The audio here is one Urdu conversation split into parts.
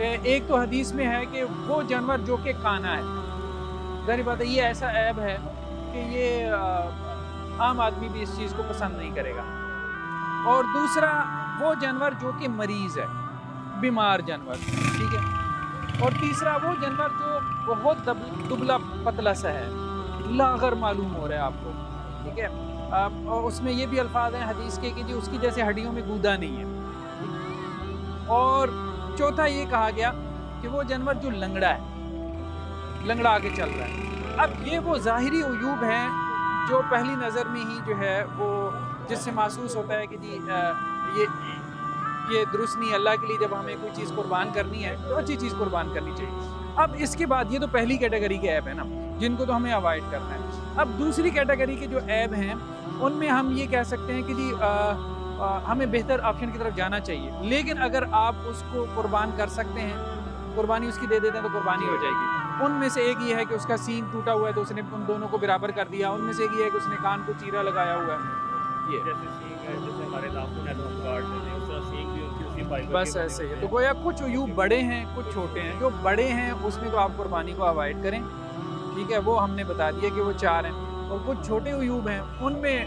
ایک تو حدیث میں ہے کہ وہ جانور جو کہ کانا ہے، ظاہر بات ہے یہ ایسا عیب ہے کہ یہ عام آدمی بھی اس چیز کو پسند نہیں کرے گا. اور دوسرا وہ جانور جو کہ مریض ہے، بیمار جانور، ٹھیک ہے. اور تیسرا وہ جانور جو بہت دبلا پتلا سا ہے، لاغر معلوم ہو رہا ہے آپ کو، ٹھیک ہے. اور اس میں یہ بھی الفاظ ہیں حدیث کے کہ جی اس کی جیسے ہڈیوں میں گودا نہیں ہے. اور چوتھا یہ کہا گیا کہ وہ جانور جو لنگڑا ہے، لنگڑا کے چل رہا ہے. اب یہ وہ ظاہری عیوب ہیں جو پہلی نظر میں ہی جو ہے وہ جس سے محسوس ہوتا ہے کہ جی یہ درست نہیں. اللہ کے لیے جب ہمیں کوئی چیز قربان کرنی ہے تو اچھی چیز قربان کرنی چاہیے. اب اس کے بعد یہ تو پہلی کیٹیگری کے عیب ہیں نا جن کو تو ہمیں اوائڈ کرنا ہے. اب دوسری کیٹیگری کے جو عیب ہیں ان میں ہم یہ کہہ سکتے ہیں کہ جی ہمیں بہتر آپشن کی طرف جانا چاہیے، لیکن اگر آپ اس کو قربان کر سکتے ہیں، قربانی اس کی دے دیتے ہیں تو قربانی ہو جائے گی. ان میں سے ایک یہ ہے کہ اس کا سین ٹوٹا ہوا ہے تو اس نے ان دونوں کو برابر کر دیا. ان میں سے ایک یہ ہے کہ اس نے کان کو چیرا لگایا ہوا ہے. یہ جیسے ہمارے ناخن ہے تو ہم کاٹ دیتے ہیں، اس طرح سینگ بھی ان کی اسی فائبر بس ایسے ہی ہے. تو گویا کچھ عیوب بڑے ہیں کچھ چھوٹے ہیں. جو بڑے ہیں اس میں تو آپ قربانی کو اوائڈ کریں، ٹھیک ہے، وہ ہم نے بتا دیا کہ وہ 4 ہیں. اور کچھ چھوٹے عیوب ہیں ان میں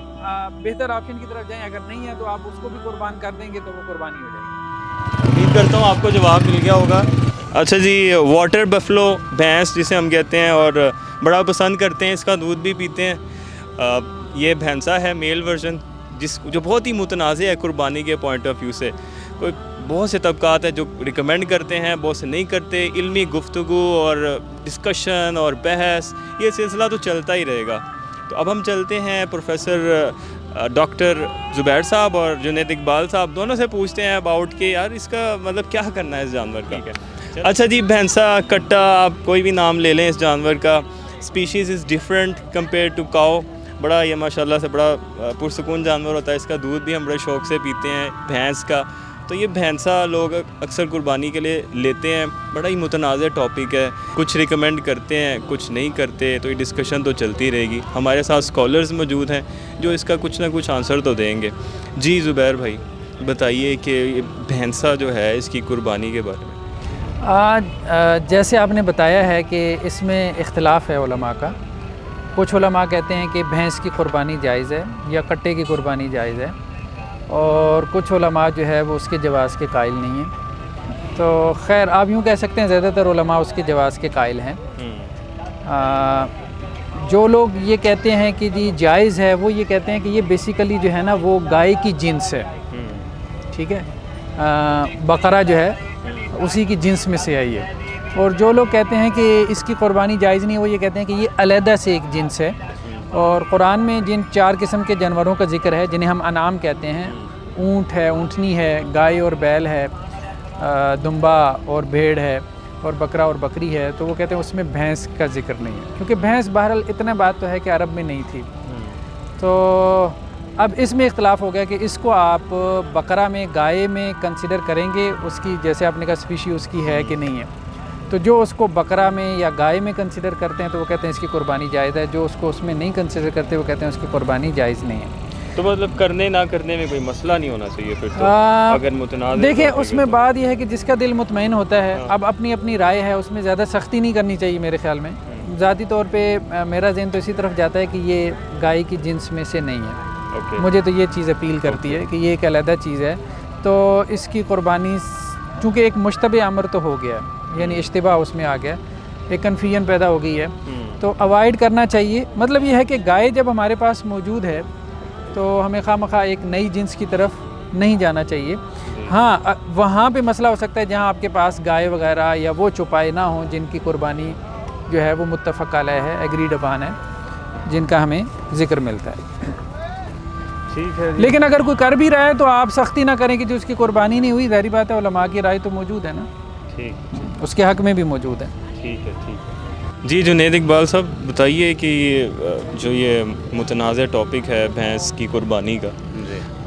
بہتر آپشن کی طرف جائیں. اگر نہیں ہے تو آپ اس کو بھی قربان کر دیں گے تو وہ قربانی ہو جائے گی. امید کرتا ہوں آپ کو جواب مل گیا ہوگا. اچھا جی، واٹر بفلو بھینس جسے ہم کہتے ہیں اور بڑا پسند کرتے ہیں، اس کا دودھ بھی پیتے ہیں. یہ بھینسا ہے میل ورژن جو بہت ہی متنازع ہے قربانی کے پوائنٹ آف ویو سے. کوئی بہت سے طبقات ہیں جو ریکمینڈ کرتے ہیں، بہت سے نہیں کرتے. علمی گفتگو اور ڈسکشن اور بحث یہ سلسلہ تو چلتا ہی رہے گا. تو اب ہم چلتے ہیں پروفیسر ڈاکٹر زبیر صاحب اور جنید اقبال صاحب دونوں سے پوچھتے ہیں اباؤٹ کہ یار اس کا مطلب کیا کرنا ہے اس جانور کا. اچھا جی، بھینسا، کٹا، آپ کوئی بھی نام لے لیں اس جانور کا، species is different compare to cow. بڑا یہ ماشاءاللہ سے بڑا پرسکون جانور ہوتا ہے. اس کا دودھ بھی ہم بڑے شوق سے پیتے ہیں بھینس کا. تو یہ بھینسا لوگ اکثر قربانی کے لیے لیتے ہیں. بڑا ہی متنازع ٹاپک ہے، کچھ ریکمینڈ کرتے ہیں کچھ نہیں کرتے. تو یہ ڈسکشن تو چلتی رہے گی. ہمارے ساتھ اسکالرز موجود ہیں جو اس کا کچھ نہ کچھ آنسر تو دیں گے. جی زبیر بھائی بتائیے کہ یہ بھینسا جو ہے اس کی قربانی کے بارے میں. جیسے آپ نے بتایا ہے کہ اس میں اختلاف ہے علماء کا. کچھ علماء کہتے ہیں کہ بھینس کی قربانی جائز ہے یا کٹے کی قربانی جائز ہے، اور کچھ علماء جو ہے وہ اس کے جواز کے قائل نہیں ہیں. تو خیر آپ یوں کہہ سکتے ہیں زیادہ تر علماء اس کے جواز کے قائل ہیں. جو لوگ یہ کہتے ہیں کہ جی جائز ہے وہ یہ کہتے ہیں کہ یہ بیسیکلی جو ہے نا وہ گائے کی جنس ہے، ٹھیک ہے، بقرہ جو ہے اسی کی جنس میں سے آئی ہے. اور جو لوگ کہتے ہیں کہ اس کی قربانی جائز نہیں وہ یہ کہتے ہیں کہ یہ علیحدہ سے ایک جنس ہے. اور قرآن میں جن 4 قسم کے جانوروں کا ذکر ہے جنہیں ہم انعام کہتے ہیں، اونٹ ہے، اونٹنی ہے، گائے اور بیل ہے، دمبا اور بھیڑ ہے، اور بکرا اور بکری ہے، تو وہ کہتے ہیں اس میں بھینس کا ذکر نہیں ہے، کیونکہ بھینس بہرحال اتنا بات تو ہے کہ عرب میں نہیں تھی. تو اب اس میں اختلاف ہو گیا کہ اس کو آپ بقرہ میں گائے میں کنسیڈر کریں گے، اس کی جیسے آپ نے کہا اسپیشی اس کی ہے کہ نہیں ہے. تو جو اس کو بقرہ میں یا گائے میں کنسیڈر کرتے ہیں تو وہ کہتے ہیں اس کی قربانی جائز ہے. جو اس کو اس میں نہیں کنسیڈر کرتے وہ کہتے ہیں اس کی قربانی جائز نہیں ہے. تو مطلب کرنے نہ کرنے میں کوئی مسئلہ نہیں ہونا چاہیے پھر تو اگر متنازع. دیکھیں اس میں بات یہ ہے کہ جس کا دل مطمئن ہوتا ہے، اب اپنی اپنی رائے ہے، اس میں زیادہ سختی نہیں کرنی چاہیے میرے خیال میں. ذاتی طور پہ میرا ذہن تو اسی طرف جاتا ہے کہ یہ گائے کی جنس میں سے نہیں ہے. مجھے تو یہ چیز اپیل کرتی ہے کہ یہ ایک علیحدہ چیز ہے. تو اس کی قربانی چونکہ ایک مشتبہ امر تو ہو گیا ہے، یعنی اشتباہ اس میں آ گیا، ایک کنفیوژن پیدا ہو گئی ہے، تو اوائڈ کرنا چاہیے. مطلب یہ ہے کہ گائے جب ہمارے پاس موجود ہے تو ہمیں خواہ ایک نئی جنس کی طرف نہیں جانا چاہیے. ہاں وہاں پہ مسئلہ ہو سکتا ہے جہاں آپ کے پاس گائے وغیرہ یا وہ چوپائے نہ ہوں جن کی قربانی جو ہے وہ متفق علیہ ہے، ایگریڈ اپان ہے، جن کا ہمیں ذکر ملتا ہے. ٹھیک ہے. لیکن اگر کوئی کر بھی رہا ہے تو آپ سختی نہ کریں کہ جو اس کی قربانی نہیں ہوئی. ظاہری بات ہے علماء کی رائے تو موجود ہے نا، ٹھیک، اس کے حق میں بھی موجود ہے. ٹھیک ہے. جی جنید اقبال صاحب بتائیے کہ جو یہ متنازع ٹاپک ہے بھینس کی قربانی کا،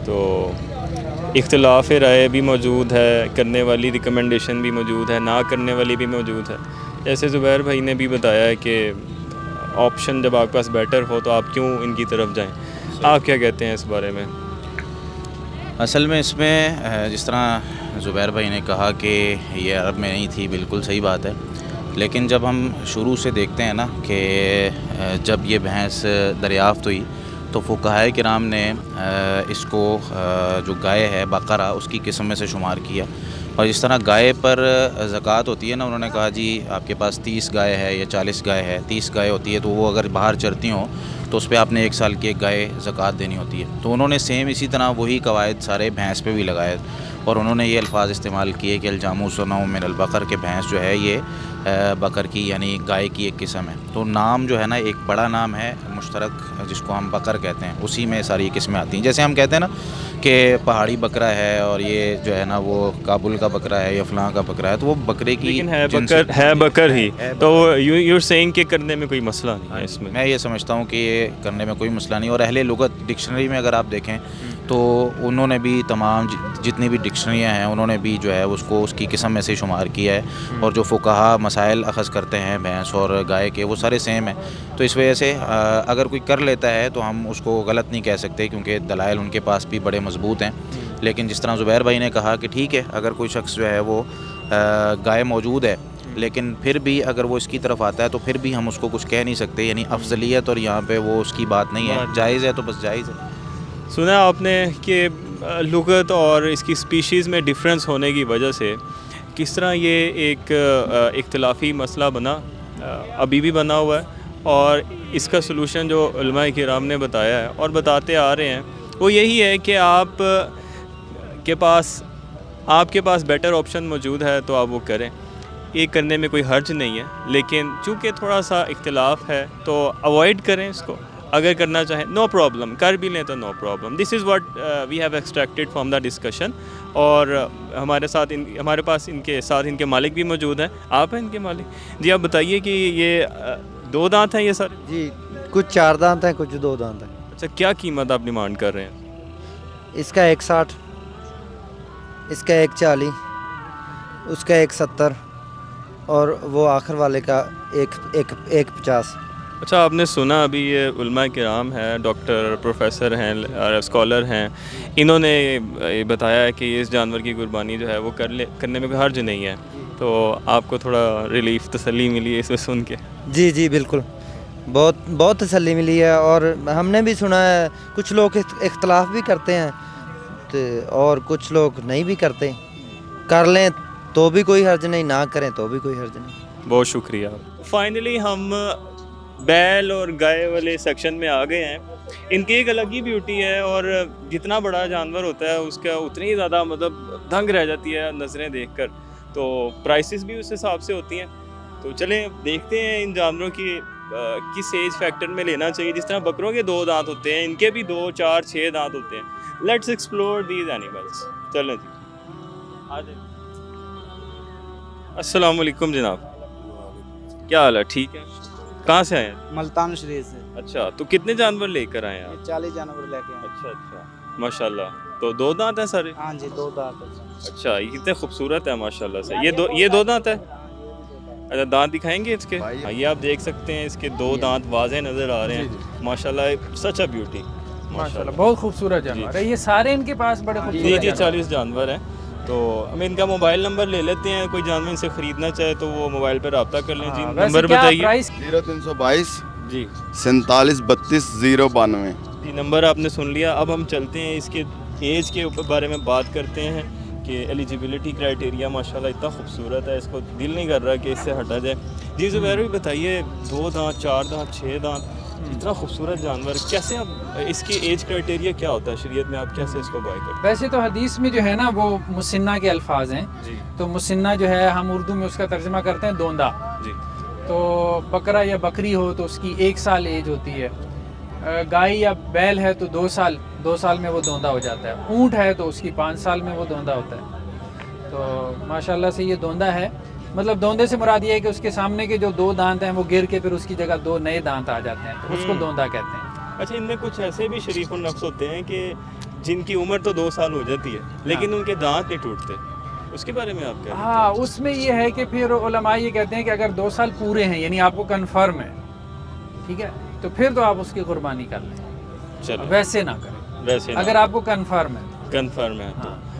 تو اختلاف رائے بھی موجود ہے، کرنے والی ریکمنڈیشن بھی موجود ہے، نہ کرنے والی بھی موجود ہے. جیسے زبیر بھائی نے بھی بتایا ہے کہ آپشن جب آپ کے پاس بیٹر ہو تو آپ کیوں ان کی طرف جائیں. آپ کیا کہتے ہیں اس بارے میں؟ اصل میں اس میں جس طرح زبیر بھائی نے کہا کہ یہ عرب میں نہیں تھی، بالکل صحیح بات ہے، لیکن جب ہم شروع سے دیکھتے ہیں نا کہ جب یہ بھینس دریافت ہوئی تو فقہائے کرام نے اس کو جو گائے ہے بقرہ اس کی قسم میں سے شمار کیا، اور جس طرح گائے پر زکوٰۃ ہوتی ہے نا، انہوں نے کہا جی آپ کے پاس 30 گائے ہے یا 40 گائے ہے، 30 گائے ہوتی ہے تو وہ اگر باہر چرتی ہوں تو اس پہ آپ نے 1 سال کی ایک گائے زکوٰۃ دینی ہوتی ہے، تو انہوں نے سیم اسی طرح وہی قواعد سارے بھینس پہ بھی لگائے، اور انہوں نے یہ الفاظ استعمال کیے کہ الجاموس نوع من البقر، کے بھینس جو ہے یہ بقر کی یعنی گائے کی ایک قسم ہے، تو نام جو ہے نا ایک بڑا نام ہے مشترک جس کو ہم بقر کہتے ہیں، اسی میں ساری قسمیں آتی ہیں، جیسے ہم کہتے ہیں نا کہ پہاڑی بکرا ہے اور یہ جو ہے نا وہ کابل کا بکرا ہے یا فلاں کا بکرا ہے، تو وہ بکرے کی لیکن ہے جنس بکر، ہے بکر ہی، تو یو سینگ کہ کرنے میں کوئی مسئلہ نہیں ہے اس میں؟ میں یہ سمجھتا ہوں کہ یہ کرنے میں کوئی مسئلہ نہیں، اور اہل لغت ڈکشنری میں اگر آپ دیکھیں تو انہوں نے بھی تمام جتنی بھی ڈکشنریاں ہیں انہوں نے بھی جو ہے اس کو اس کی قسم میں سے شمار کیا ہے، اور جو فقہا مسائل اخذ کرتے ہیں بھینس اور گائے کے وہ سارے سیم ہیں، تو اس وجہ سے اگر کوئی کر لیتا ہے تو ہم اس کو غلط نہیں کہہ سکتے، کیونکہ دلائل ان کے پاس بھی بڑے مضبوط ہیں، لیکن جس طرح زبیر بھائی نے کہا کہ ٹھیک ہے اگر کوئی شخص جو ہے وہ گائے موجود ہے لیکن پھر بھی اگر وہ اس کی طرف آتا ہے تو پھر بھی ہم اس کو کچھ کہہ نہیں سکتے، یعنی افضلیت اور یہاں پہ وہ اس کی بات نہیں ہے، جائز ہے تو بس جائز ہے۔ سنا آپ نے کہ لغت اور اس کی سپیشیز میں ڈفرینس ہونے کی وجہ سے کس طرح یہ ایک اختلافی مسئلہ بنا، ابھی بھی بنا ہوا ہے، اور اس کا سلوشن جو علماء کرام نے بتایا ہے اور بتاتے آ رہے ہیں وہ یہی ہے کہ آپ کے پاس بیٹر آپشن موجود ہے تو آپ وہ کریں، یہ کرنے میں کوئی حرج نہیں ہے، لیکن چونکہ تھوڑا سا اختلاف ہے تو اوائڈ کریں اس کو، اگر کرنا چاہیں نو پرابلم، کر بھی لیں تو no problem, this is what we have extracted from the discussion, اور ہمارے پاس ان کے ساتھ ان کے مالک بھی موجود ہیں، آپ ہیں ان کے مالک، جی آپ بتائیے کہ یہ 2 دانت ہیں یہ سارے؟ جی کچھ 4 دانت ہیں، کچھ 2 دانت ہیں۔ اچھا، کیا قیمت آپ ڈیمانڈ کر رہے ہیں؟ اس کا 160، اس کا 140، اس کا 170، اور وہ آخر والے کا 150۔ اچھا، آپ نے سنا ابھی یہ علماء کرام ہیں، ڈاکٹر پروفیسر ہیں اور اسکالر ہیں، انہوں نے یہ بتایا ہے کہ اس جانور کی قربانی جو ہے وہ کرنے میں کوئی حرج نہیں ہے، تو آپ کو تھوڑا ریلیف، تسلی ملی ہے اس میں سن کے؟ جی جی بالکل، بہت تسلی ملی ہے، اور ہم نے بھی سنا ہے کچھ لوگ اختلاف بھی کرتے ہیں اور کچھ لوگ نہیں بھی کرتے، کر لیں تو بھی کوئی حرج نہیں، نہ کریں تو بھی کوئی حرج نہیں۔ بہت شکریہ۔ فائنلی ہم بیل اور گائے والے سیکشن میں آ گئے ہیں، ان کی ایک الگ ہی بیوٹی ہے، اور جتنا بڑا جانور ہوتا ہے اس کا اتنی ہی زیادہ مطلب دنگ رہ جاتی ہے نظریں دیکھ کر، تو پرائسز بھی اس حساب سے ہوتی ہیں، تو چلیں دیکھتے ہیں ان جانوروں کی کس ایج فیکٹر میں لینا چاہیے، جس طرح بکروں کے 2 دانت ہوتے ہیں ان کے بھی 2، 4، 6 دانت ہوتے ہیں، لیٹس ایکسپلور دیز اینیملس، چلیں جی آ جائیں۔ السلام علیکم جناب، کیا حال ہے؟ ٹھیک ہے، کہاں سے آئے ہیں؟ ملتان شریف سے اچھا، تو کتنے جانور لے کر آئے ہیں آپ؟ 40 جانور لے کے آئے۔ اچھا، ماشاءاللہ، تو 2 دانت ہیں سارے؟ ہاں جی، 2 دانت۔ اچھا، یہ کتنے خوبصورت ہے ماشاءاللہ سے، یہ 2 دانت ہے؟ اچھا، دانت دکھائیں گے اس کے؟ ہاں، یہ آپ دیکھ سکتے ہیں اس کے 2 دانت واضح نظر آ رہے ہیں، ماشاءاللہ، سچ اے بیوٹی، ماشاءاللہ بہت خوبصورت جانور ہے، یہ سارے ان کے پاس بڑے خوبصورت جی 40 جانور ہیں، تو ہم ان کا موبائل نمبر لے لیتے ہیں، کوئی جانور ان سے خریدنا چاہے تو وہ موبائل پہ رابطہ کر لیں۔ جی نمبر بتائیے۔ 0322 جی 47 32 092۔ جی نمبر آپ نے سن لیا، اب ہم چلتے ہیں اس کے ایج کے بارے میں بات کرتے ہیں کہ ایلیجیبلٹی کرائٹیریا ماشاءاللہ اتنا خوبصورت ہے، اس کو دل نہیں کر رہا کہ اس سے ہٹا جائے۔ جی زبیر بھی بتائیے، 2 دانت، 4 دانت، 6 دانت، اتنا خوبصورت جانور، کیسے اب اس کی ایج کرائٹیریا کیا ہوتا ہے شریعت میں، آپ کیسے اس کو بائی کرتے ہیں؟ ویسے تو حدیث میں جو ہے نا وہ مسنہ کے الفاظ ہیں، تو مسنہ جو ہے ہم اردو میں اس کا ترجمہ کرتے ہیں دوندا، جی تو بکرا یا بکری ہو تو اس کی 1 سال ایج ہوتی ہے، گائے یا بیل ہے تو 2 سال میں وہ دوندا ہو جاتا ہے، اونٹ ہے تو اس کی 5 سال میں وہ دوندا ہوتا ہے، تو ماشاءاللہ سے یہ دوندا ہے، مطلب دوندے سے مراد یہ ہے کہ اس کے سامنے کے جو 2 دانت ہیں وہ گر کے پھر اس کی جگہ 2 نئے دانت آ جاتے ہیں، تو اس کو دوندا کہتے ہیں۔ اچھا، ان میں کچھ ایسے بھی شریف النفس ہوتے ہیں کہ جن کی عمر تو 2 سال ہو جاتی ہے لیکن ان کے دانت نہیں ٹوٹتے، اس کے بارے میں آپ کیا کہتے ہیں؟ ہاں، اس میں یہ ہے کہ پھر علماء یہ کہتے ہیں کہ اگر 2 سال پورے ہیں یعنی آپ کو کنفرم ہے، ٹھیک ہے، تو پھر تو آپ اس کی قربانی کر لیں، چلو ویسے نہ کریں، ویسے اگر آپ کو کنفرم ہے۔ کنفرم ہے تو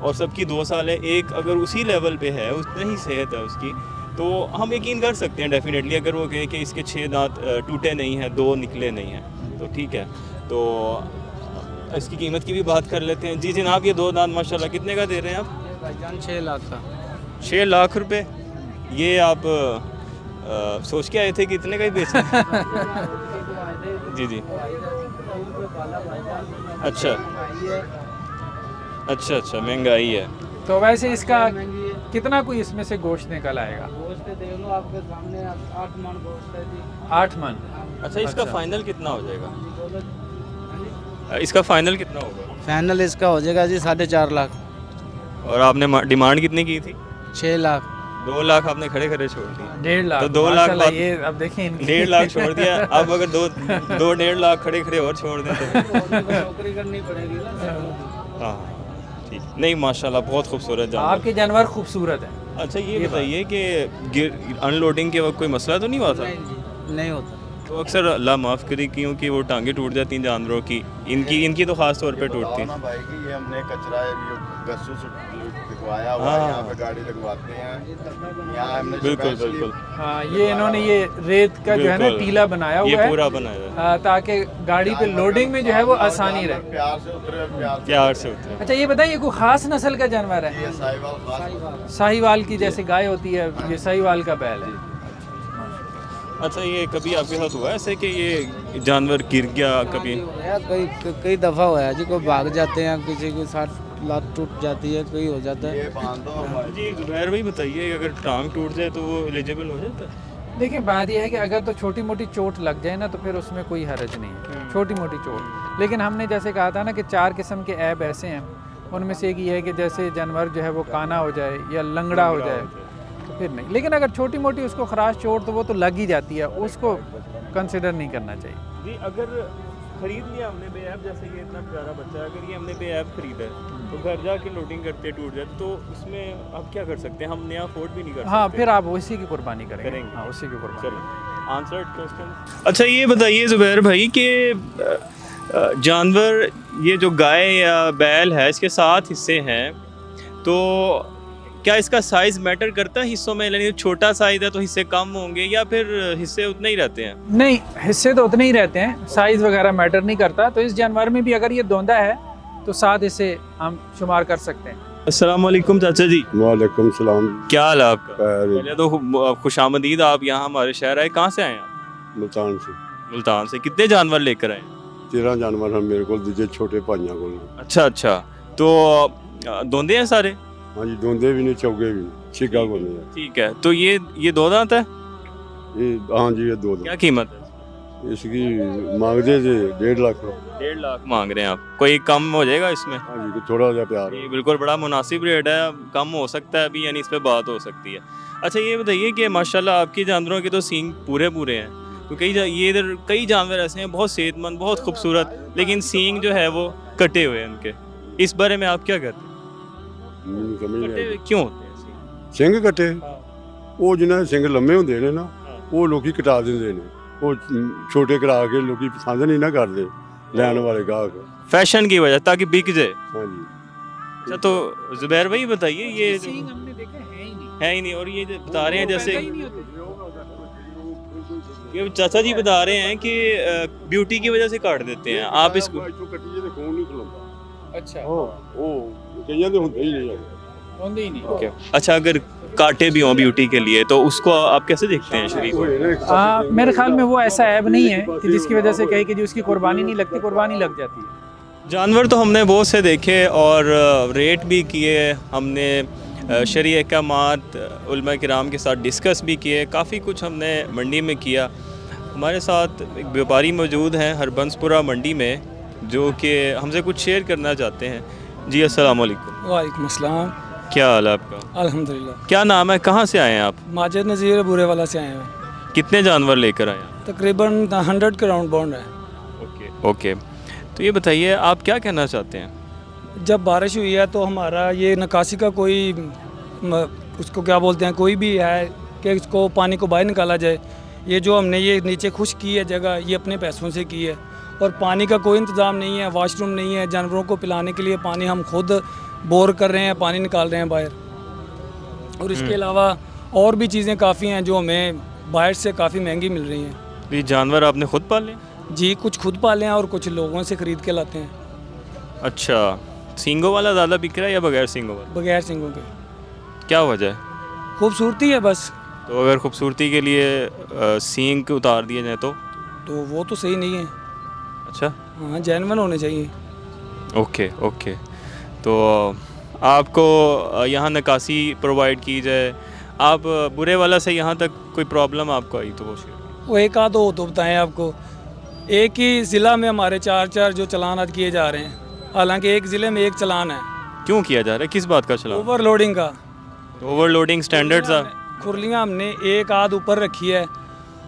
اور سب کی 2 سال ہے, ایک اگر اسی لیول پہ ہے, اتنا ہی صحت ہے اس کی, تو ہم یقین کر سکتے ہیں ڈیفینیٹلی. اگر وہ کہے کہ اس کے 6 دانت ٹوٹے نہیں ہیں, 2 نکلے نہیں ہیں, تو ٹھیک ہے. تو اس کی قیمت کی بھی بات کر لیتے ہیں. جی جناب, یہ 2 دانت ماشاء اللہ کتنے کا دے رہے ہیں آپ؟ بھائی جان 6 لاکھ کا. 6 لاکھ روپے. یہ آپ سوچ کے آئے تھے کہ اتنے کا ہی بیچیں؟ جی جی. اچھا اچھا اچھا, مہنگائی ہے. تو ویسے اس کا کتنا کوئی اس میں سے گوشت نکل آئے گا؟ گوشت دیکھ لو آپ کے سامنے 8 من گوشت ہے جی. 8 من. اچھا, اس کا فائنل کتنا ہو جائے گا؟ اس کا فائنل کتنا ہوگا؟ فائنل اس کا ہو جائے گا جی 4.5 لاکھ. اور آپ نے ڈیمانڈ کتنی کی تھی؟ 6 لاکھ. 2 لاکھ آپ نے کھڑے کھڑے چھوڑ دیے. 1.5 لاکھ. تو 2 لاکھ ماشاءاللہ, بات- یہ اب دیکھیں ان کی 1.5 لاکھ چھوڑ دیا. اب اگر 2.5 لاکھ کھڑے کھڑے اور چھوڑ دیں تو نوکری کرنی پڑے گی نا. ہاں ٹھیک. نہیں ماشاءاللہ بہت خوبصورت جانور. آپ کے جانور خوبصورت ہیں. اچھا یہ بتائیے کہ ان لوڈنگ کے وقت کوئی مسئلہ تو نہیں ہوا تھا؟ نہیں ہوتا. تو اکثر اللہ معاف کرے کیونکہ وہ ٹانگیں ٹوٹ جاتی ہیں جانوروں کی, ان کی تو خاص طور پہ ٹوٹتی ہیں. بھائی کی یہ ہم نے کچرا گسو سے دکھوایا ہوا ہے, یہاں پہ گاڑی لگواتے ہیں, یہاں ہم نے بالکل بالکل, ہاں, یہ انہوں نے یہ ریت کا جو ہے نا بالکل. ٹیلا بنایا یہ ہوا ہے پورا بنایا ہے تاکہ گاڑی پہ لوڈنگ میں جو ہے وہ آسانی رہے. پیار سے اترے, پیار پیار سے اترے. اچھا یہ بتائیے کوئی خاص نسل کا جانور ہے؟ سے ساہیوال خاص. ساہیوال کی جیسے گائے ہوتی ہے, یہ ساہیوال کا بیل ہے. اچھا یہ کبھی آپ کے ساتھ ہوا ہے ایسے کہ یہ جانور گر گیا کبھی؟ کئی دفعہ ہوا ہے جی. کوئی بھاگ جاتے ہیں, کسی کی 60 لات ٹوٹ جاتی ہے, کوئی ہو جاتا ہے. یہ باندھ دو ہمارے. جی زبیر بھائی بتائیے, اگر ٹانگ ٹوٹ جائے تو وہ ایلیجیبل ہو جاتا ہے؟ دیکھیں بات یہ ہے کہ اگر تو چھوٹی موٹی چوٹ لگ جائے نا تو پھر اس میں کوئی حرج نہیں ہے, چھوٹی موٹی چوٹ. لیکن ہم نے جیسے کہا تھا نا کہ 4 قسم کے عیب ایسے ہیں, ان میں سے ایک یہ ہے کہ جیسے جانور جو ہے وہ کانا ہو جائے یا لنگڑا ہو جائے تو پھر نہیں. لیکن اگر چھوٹی موٹی اس کو خراش چوٹ تو وہ تو لگ ہی جاتی ہے, اس کو کنسیڈر نہیں کرنا چاہیے. جی اگر خرید لیا ہم نے بے عیب, جیسے یہ اتنا پیارا بچہ ہے, اگر یہ ہم نے بے عیب خریدا ہے تو گھر جا کے لوڈنگ کرتے ٹوٹ جاتے تو اس میں آپ کیا کر سکتے ہیں؟ ہم نیا افورڈ بھی نہیں کر سکتے. ہاں, پھر آپ اسی کی قربانی کریں گے. کریں گے. ہاں, اسی کی قربانی. چلیں آنسرڈ کوسچن. اچھا یہ بتائیے زبیر بھائی کہ جانور یہ جو گائے یا بیل ہے اس کے 7 حصے ہیں, تو کیا اس کا سائز میٹر کرتا ہے حصوں میں؟ یعنی چھوٹا سائز ہے تو حصے کم ہوں گے یا پھر حصے اتنے ہی رہتے ہیں؟ نہیں, حصے تو اتنے ہی رہتے ہیں, سائز وغیرہ میٹر نہیں کرتا. تو اس جانور میں بھی اگر یہ دوندا ہے تو 7 حصے ہم شمار کر سکتے ہیں. السلام علیکم چاچا جی. وعلیکم السلام. کیا حال ہے آپ کا؟ خیر. پہلے تو خوش آمدید, آپ یہاں ہمارے شہر آئے. کہاں سے آئے ہیں آپ؟ ملتان سے. ملتان سے. کتنے جانور لے کر آئے ہیں؟ 13 جانور ہیں میرے کو, دیجے چھوٹے بھائیاں کو. اچھا اچھا, تو دوندے ہیں سارے؟ ہاں جی, دوندے بھی نہیں, چوگے بھی نہیں, چیگا کو نہیں ہے. ٹھیک ہے. تو یہ 2 دانت ہے, یہ ہاں جی, یہ 2 کیا قیمت ہے؟ اس کی مانگتے تھے 1.5 لاکھ. 1.5 لاکھ مانگ رہے ہیں آپ. کوئی کم ہو جائے گا اس میں؟ ہاں جی, تھوڑا سا پیار. یہ بالکل بڑا مناسب ریٹ ہے, کم ہو سکتا ہے ابھی, یعنی اس پہ بات ہو سکتی ہے. اچھا یہ بتائیے کہ ماشاءاللہ آپ کے جانوروں کے تو سینگ پورے ہیں, تو یہ ادھر کئی جانور ایسے ہیں بہت صحت مند, بہت خوبصورت, لیکن سینگ جو ہے وہ کٹے ہوئے ہیں ان کے. اس بارے میں آپ کیا کہتے ہیں؟ سمجھ کٹے نہیں ہوئے آئی. کیوں ہوتے ہیں سینگ؟ ਸਿੰਘ ਕੱਟੇ, ਉਹ ਜਿਨ੍ਹਾਂ ਦੇ ਸਿੰਘ ਲੰਮੇ ਹੁੰਦੇ ਨੇ ਨਾ, ਉਹ ਲੋਕੀ ਕਟਾ ਦਿੰਦੇ ਨੇ. ਉਹ ਛੋਟੇ ਕਰਾ ਕੇ ਲੋਕੀ ਪਸੰਦ ਨਹੀਂ ਨਾ ਕਰਦੇ ਲੈਣ ਵਾਲੇ ਗਾਹਕ. فیشن کی وجہ, تاکہ بک جائے. ہاں جی. اچھا تو زبیر بھائی بتائیے, یہ سینگ ہم نے دیکھے ہیں ہی نہیں. ہے ہی نہیں, اور یہ جو بتا رہے ہیں جیسے پیدا ہی نہیں ہوتے. یہ چاچا جی بتا رہے ہیں کہ بیوٹی کی وجہ سے کاٹ دیتے ہیں آپ اس کو. ਇੱਥੋਂ ਕੱਟੀਏ ਤੇ ਖੂਨ ਨਹੀਂ ਖਲੋਂਦਾ. اچھا, ਉਹ ਕਈਆਂ ਦੇ ਹੁੰਦੇ ਹੀ ਨਹੀਂ. ہوندے ہی نہیں. اچھا اگر کاٹے بھی ہوں بیوٹی کے لیے تو اس کو آپ کیسے دیکھتے ہیں شریف؟ میرے خیال میں وہ ایسا عیب نہیں ہے کہ جس کی وجہ سے کہے کہ جو اس کی قربانی نہیں لگتی, قربانی لگ جاتی ہے. جانور تو ہم نے بہت سے دیکھے اور ریٹ بھی کیے, ہم نے شرعی احکامات علماء کرام کے ساتھ ڈسکس بھی کیے, کافی کچھ ہم نے منڈی میں کیا. ہمارے ساتھ ایک بیوپاری موجود ہیں ہربنسپورہ منڈی میں جو کہ ہم سے کچھ شیئر کرنا چاہتے ہیں. جی السلام علیکم. وعلیکم السلام. کیا حال ہے آپ کا؟ الحمدللہ. کیا نام ہے, کہاں سے آئے ہیں آپ؟ ماجد نذیر بورے والا سے آئے ہیں. کتنے جانور لے کر آئے ہیں؟ تقریباً 100 کے راؤنڈ باؤنڈ ہے. اوکے. تو یہ بتائیے آپ کیا کہنا چاہتے ہیں؟ جب بارش ہوئی ہے تو ہمارا یہ نکاسی کا کوئی اس کو کیا بولتے ہیں, کوئی بھی ہے کہ اس کو پانی کو باہر نکالا جائے. یہ جو ہم نے یہ نیچے خشک کی ہے جگہ یہ اپنے پیسوں سے کی ہے اور پانی کا کوئی انتظام نہیں ہے, واش روم نہیں ہے, جانوروں کو پلانے کے لیے پانی ہم خود بور کر رہے ہیں, پانی نکال رہے ہیں باہر. اور اس کے علاوہ اور بھی چیزیں کافی ہیں جو ہمیں باہر سے کافی مہنگی مل رہی ہیں. یہ جانور آپ نے خود پالے؟ جی کچھ خود پالے ہیں اور کچھ لوگوں سے خرید کے لاتے ہیں. اچھا, سینگوں والا زیادہ بک رہا ہے یا بغیر سینگوں والا؟ بغیر سنگوں کے. کیا وجہ ہے؟ خوبصورتی ہے بس. تو اگر خوبصورتی کے لیے سینگ اتار دیے جائیں تو وہ تو صحیح نہیں ہے. اچھا, ہاں جینون ہونے چاہیے. اوکے. تو آپ کو یہاں نکاسی پرووائڈ کی جائے, آپ برے والا سے یہاں تک کوئی پرابلم آپ کو آئی تو وہ شیئر؟ وہ ایک آدھ ہو تو بتائیں آپ کو. ایک ہی ضلع میں ہمارے 4 جو چلانات کیے جا رہے ہیں, حالانکہ ایک ضلع میں ایک چلان ہے. کیوں کیا جا رہا ہے, کس بات کا چلا؟ اوور لوڈنگ کا. Overloading standards. کھرلیاں ہم نے ایک آدھ اوپر رکھی ہے,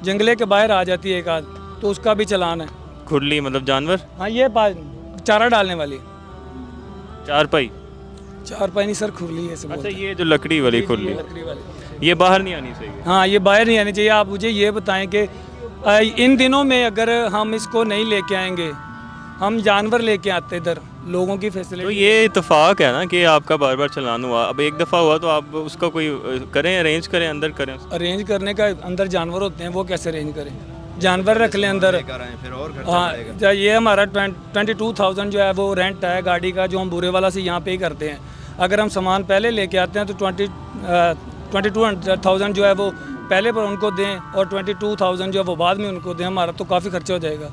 جنگلے کے باہر آ جاتی ہے ایک آدھ, تو اس کا بھی چلان ہے. کھرلی مطلب جانور؟ ہاں یہ چارہ ڈالنے والی. چارپائی نہیں سر, کھرلی ہے. اچھا, یہ جو لکڑی والی کھرلی, لکڑی والی. یہ باہر نہیں آنی چاہیے. ہاں یہ باہر نہیں آنی چاہیے. آپ مجھے یہ بتائیں کہ ان دنوں میں اگر ہم اس کو نہیں لے کے آئیں گے, ہم جانور لے کے آتے ادھر لوگوں کی فیسلٹی. تو یہ اتفاق ہے نا کہ آپ کا بار بار چلان ہوا, اب ایک دفعہ ہوا تو آپ اس کا کوئی کریں, ارینج کریں, اندر کریں. ارینج کرنے کا اندر جانور ہوتے ہیں, وہ کیسے ارینج کریں؟ جانور رکھ لیں اندر. ہاں یہ ہمارا 22,000 جو ہے وہ رینٹ ہے گاڑی کا, جو ہم بورے والا سے یہاں پہ ہی کرتے ہیں. اگر ہم سامان پہلے لے کے آتے ہیں تو 22,000 جو ہے وہ پہلے پر ان کو دیں اور 22,000 جو ہے وہ بعد میں ان کو دیں. ہمارا تو کافی خرچہ ہو جائے گا.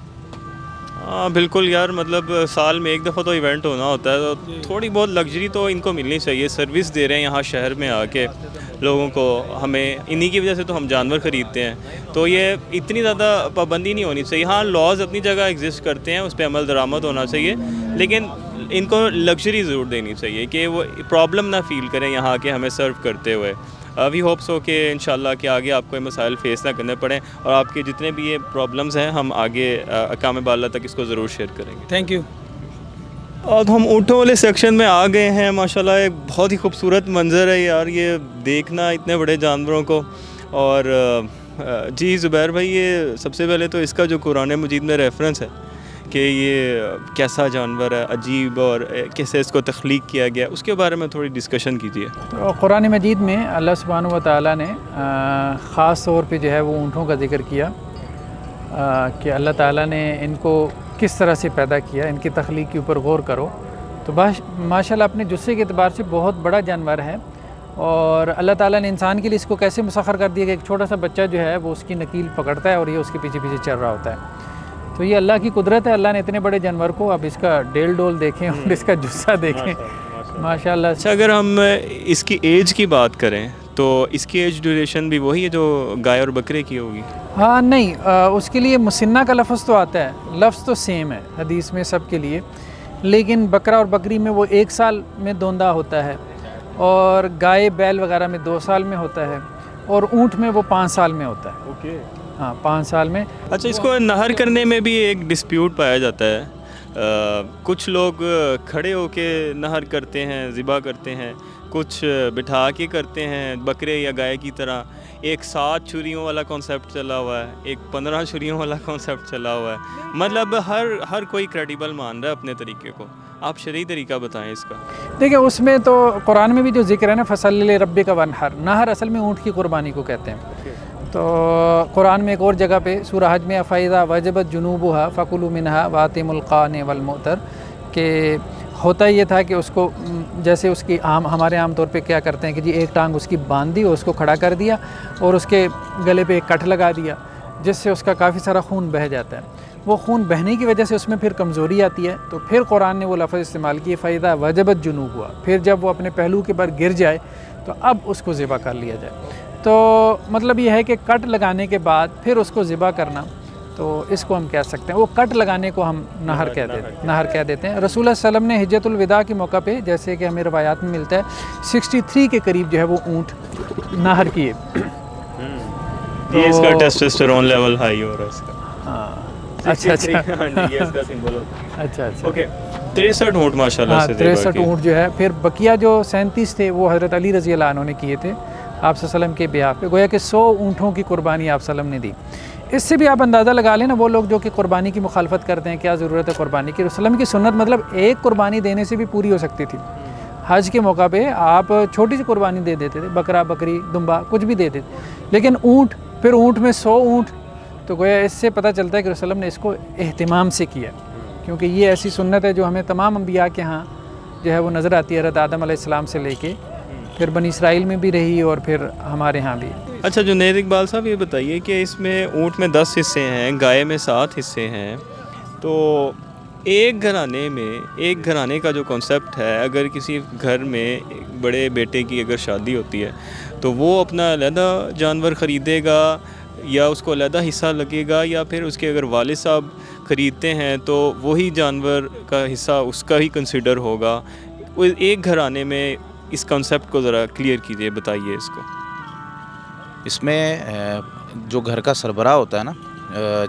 ہاں بالکل یار, مطلب سال میں ایک دفعہ تو ایونٹ ہونا ہوتا ہے, تو تھوڑی بہت لگژری تو ان کو ملنی چاہیے. سروس دے رہے ہیں یہاں شہر میں آ کے لوگوں کو, ہمیں انہی کی وجہ سے تو ہم جانور خریدتے ہیں. تو یہ اتنی زیادہ پابندی نہیں ہونی چاہیے. ہاں لاز اپنی جگہ ایگزسٹ کرتے ہیں, اس پہ عمل درآمد ہونا چاہیے, لیکن ان کو لگژری ضرور دینی چاہیے کہ وہ پرابلم نہ فیل کریں یہاں کے ہمیں سرو کرتے ہوئے. وی ہوپ سو کہ انشاءاللہ کہ آگے آپ کو یہ مسائل فیس نہ کرنے پڑیں, اور آپ کے جتنے بھی یہ پرابلمز ہیں ہم آگے اقوام باللہ تک اس کو ضرور شیئر کریں گے. Thank you. اب ہم اونٹوں والے سیکشن میں آ گئے ہیں. ماشاءاللہ ایک بہت ہی خوبصورت منظر ہے یار یہ دیکھنا, اتنے بڑے جانوروں کو. اور جی زبیر بھائی, یہ سب سے پہلے تو اس کا جو قرآن مجید میں ریفرنس ہے کہ یہ کیسا جانور ہے, عجیب, اور کیسے اس کو تخلیق کیا گیا, اس کے بارے میں تھوڑی ڈسکشن کیجیے. تو قرآن مجید میں اللہ سبحانہ و تعالیٰ نے خاص طور پہ جو ہے وہ اونٹوں کا ذکر کیا کہ اللہ تعالیٰ نے ان کو کس طرح سے پیدا کیا, ان کی تخلیق کے اوپر غور کرو. تو ماشاءاللہ اپنے جثے کے اعتبار سے بہت بڑا جانور ہے, اور اللہ تعالیٰ نے انسان کے لیے اس کو کیسے مسخر کر دیا کہ ایک چھوٹا سا بچہ جو ہے وہ اس کی نکیل پکڑتا ہے اور یہ اس کے پیچھے پیچھے چل رہا ہوتا ہے. تو یہ اللہ کی قدرت ہے. اللہ نے اتنے بڑے جانور کو, اب اس کا ڈیل ڈول دیکھیں اور اس کا جثہ دیکھیں ماشاءاللہ. اچھا, اگر ہم اس کی ایج کی بات کریں تو اس کی ایج ڈیوریشن بھی وہی ہے جو گائے اور بکرے کی ہوگی؟ ہاں نہیں, اس کے لیے مسنہ کا لفظ تو آتا ہے, لفظ تو سیم ہے حدیث میں سب کے لیے, لیکن بکرا اور بکری میں وہ 1 سال میں دوندہ ہوتا ہے, اور گائے بیل وغیرہ میں 2 سال میں ہوتا ہے, اور اونٹ میں وہ 5 سال میں ہوتا ہے. اوکے, ہاں 5 سال میں. اچھا, اس کو نہر کرنے میں بھی ایک ڈسپیوٹ پایا جاتا ہے. کچھ لوگ کھڑے ہو کے نہر کرتے ہیں, ذبح کرتے ہیں, کچھ بٹھا کے کرتے ہیں بکرے یا گائے کی طرح. ایک 7 چھریوں والا کانسیپٹ چلا ہوا ہے, ایک 15 چھریوں والا کانسیپٹ چلا ہوا ہے. مطلب ہر کوئی کریڈیبل مان رہا ہے اپنے طریقے کو. آپ شرعی طریقہ بتائیں اس کا. دیکھیں اس میں تو قرآن میں بھی جو ذکر ہے نا, فصلی لربک وانحر, نہر اصل میں اونٹ کی قربانی کو کہتے ہیں. تو قرآن میں ایک اور جگہ پہ سورہ حج میں فَإِذَا وَجَبَتْ جُنُوبُهَا فَكُلُوا مِنْهَا وَآتِمُوا الْقَانِعَ وَالْمُعْتَرَ, کہ ہوتا یہ تھا کہ اس کو جیسے اس کی ہمارے عام طور پہ کیا کرتے ہیں کہ جی ایک ٹانگ اس کی باندھ دی اور اس کو کھڑا کر دیا اور اس کے گلے پہ ایک کٹ لگا دیا, جس سے اس کا کافی سارا خون بہہ جاتا ہے. وہ خون بہنے کی وجہ سے اس میں پھر کمزوری آتی ہے. تو پھر قرآن نے وہ لفظ استعمال کیے فَإِذَا وَجَبَتْ جُنُوبُهَا, پھر جب وہ اپنے پہلو کے پر گر جائے تو اب اس کو ذبح کر لیا جائے. تو مطلب یہ ہے کہ کٹ لگانے کے بعد پھر اس کو ذبح کرنا, تو اس کو ہم کہہ سکتے ہیں, وہ کٹ لگانے کو ہم نہر کہہ دیتے ہیں. رسول اللہ صلی اللہ علیہ وسلم نے حجۃ الوداع کے موقع پہ, جیسے کہ ہمیں روایات میں ملتا ہے, 63 کے قریب جو ہے وہ اونٹ نہر کیے. یہ اس کا ٹیسٹوسٹیرون لیول ہائی ہو رہا ہے اس کا. ہاں اچھا یہ اس کا سمبل ہوتا ہے. اچھا اوکے, 63 اونٹ ماشاءاللہ سے 63 اونٹ جو ہے. پھر بقیہ جو 37 تھے وہ حضرت علی رضی اللہ عنہ نے کیے تھے, آپ صلی اللہ علیہ وسلم کے بیاہ پہ، گویا کہ 100 اونٹوں کی قربانی آپ صلی اللہ علیہ وسلم نے دی۔ اس سے بھی آپ اندازہ لگا لیں نا، وہ لوگ جو کہ قربانی کی مخالفت کرتے ہیں، کیا ضرورت ہے قربانی کی؟ رسول اللہ علیہ وسلم کی سنت مطلب ایک قربانی دینے سے بھی پوری ہو سکتی تھی۔ حج کے موقع پہ آپ چھوٹی سی قربانی دے دیتے تھے، بکرا، بکری، دمبا، کچھ بھی دے دیتے، لیکن اونٹ، پھر اونٹ میں 100 اونٹ، تو گویا اس سے پتہ چلتا ہے کہ رسول اللہ علیہ وسلم نے اس کو اہتمام سے کیا، کیونکہ یہ ایسی سنت ہے جو ہمیں تمام انبیاء کے ہاں جو ہے وہ نظر آتی ہے، حضرت آدم علیہ السلام سے لے کے پھر بنی اسرائیل میں بھی رہی اور پھر ہمارے ہاں بھی۔ اچھا جنید اقبال صاحب، یہ بتائیے کہ اس میں اونٹ میں 10 حصے ہیں، گائے میں 7 حصے ہیں، تو ایک گھرانے کا جو کانسیپٹ ہے، اگر کسی گھر میں بڑے بیٹے کی اگر شادی ہوتی ہے تو وہ اپنا علیحدہ جانور خریدے گا یا اس کو علیحدہ حصہ لگے گا، یا پھر اس کے اگر والد صاحب خریدتے ہیں تو وہی جانور کا حصہ اس کا ہی کنسیڈر ہوگا؟ ایک گھرانے میں اس کانسیپٹ کو ذرا کلیئر کیجیے، بتائیے اس کو۔ اس میں جو گھر کا سربراہ ہوتا ہے نا،